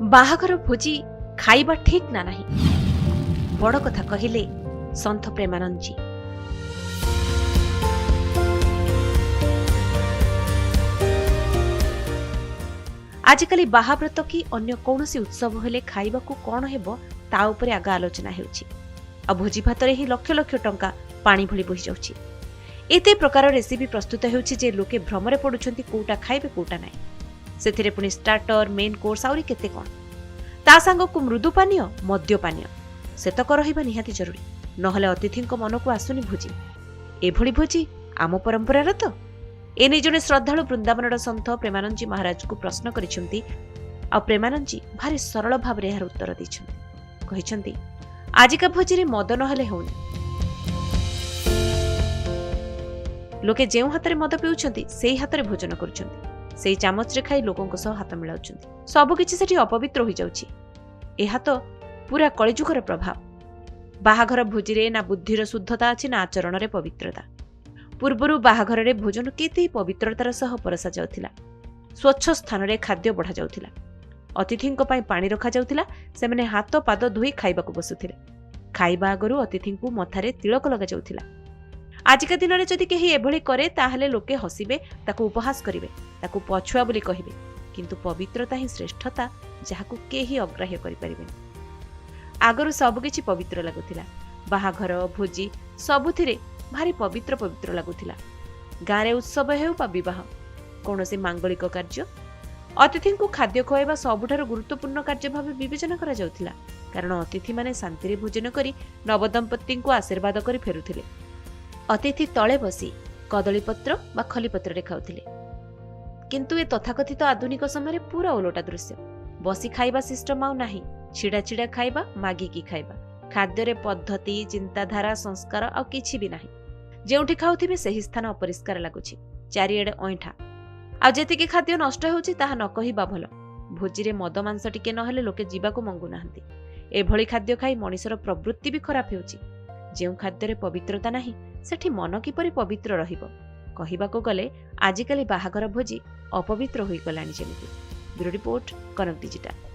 बाहाघर भोजी खाइबा ठीक ना नहीं बड़ कथा कहिले संत प्रेमानंद जी। आजिकाली बाहाव्रत कि अन्य कौनसी उत्सव हेले खाइबा को कौन हेबो ता उपरे आगा आलोचना हेउछि। आ भोजी भातरे ही लक्ष लक्ष टंका पानी भली बहि जाउछि। एते प्रकार रेसिपी प्रस्तुत हेउछि जे लोके भ्रमरे पडुछंती कोटा खाइबे कोटा नाही। सेथिरे पुनी स्टार्टर मेन कोर्स आउरी केते कोन ता सांग को मृदु पानीय मद्य पानीय सेतक रहिबा निहाती जरूरी नहले अतिथिंक मन को आसुनी भोजी। एभली भोजी आम परंपरार तो एने जने श्रद्धालु वृंदावन संत प्रेमानंद जी महाराज को प्रश्न करिसेंती। आ प्रेमानंद जी भारी सरल भाव रे यार उत्तर दैछंती। कहिसेंती आजिका भोजी रे मद नहले होउनी। लोके जेउ हातरे मद पिउछंती सेही हातरे भोजन करूछंती। सेही चामच रे खाई लोकंक सह हाथ मिलाउछंती। सब किछि सेठी अपवित्र होई जाउछि। एहा तो पूरा कलिजुगर प्रभाव। बाहाघर भोजी रे ना बुद्धिर शुद्धता अछि ना आचरण रे पवित्रता। पूर्वरु बाहाघर रे भोजन केते पवित्रतार सह परसा जाउथिला। स्वच्छ स्थान रे खाद्य बढ़ा जाउथिला। अतिथिंक पई पानी रखा जाउथिला। सेमाने हाथ पाद धोई खाइबाकू बसुथिले। खाइबा आगरु अतिथिंकू मथारे तिलक लगा जाउथिला। आजिका दिन रे जदि केही एभली करे ताहले लोके हसिबे, ताकू उपहास करिवे, ताकू पछुआ बोली कहिबे। किंतु पवित्रता ही श्रेष्ठता जहाकू केही अग्राह्य करि परिबेनि। आगरु सब किछि पवित्र लागुथिला। बाहाघर भोजी सबुथिरे भारी पवित्र पवित्र लागुथिला। गारे उत्सव हेउ बा विवाह कोनोसी मांगलिक कार्य अतिथिंकू खाद्य खुआइबा सबुठारु गुरुत्वपूर्ण कार्य भावे विवेचना करा जाउथिला। कारण अतिथि माने शांति रे भोजन करी नवदंपतिंकू आशीर्वाद करी फेरुथिले। अतिथि तळे बसी कदलीपत्र बा खलीपत्र रे खाउथिले। किंतु ए तथाकथित आधुनिक समय पूरा ओलोटा दृश्य। बसी खाइबा सिस्टम आउ नाही। छिड़ा छिड़ा खाइबा मागी की खाइबा। खाद्य रे पद्धति चिंताधारा संस्कार आ किछि भी नाही। जेउठी खाउथिबे सेही स्थान अपरिष्कार लागुछि। चारिएडे अइठा आ जेतिके खाद्य नष्ट होउछि ताहा न कहिबा भलो। भोजी रे मद मांस टिके नहले लोके जीवाकू मंगु नाहंती। एभली खाद्य खाई मनिषर प्रवृत्ति भी खराब हेउछि। जेउ खाद्य रे पवित्रता नाही सेठी मन किपरि पवित्र रहिबो। कहिबाकू गले आजिकाली बाहाघर भोजी अपवित्र होई गलानी जेमिति। ब्यूरो रिपोर्ट कनक डिजिटल।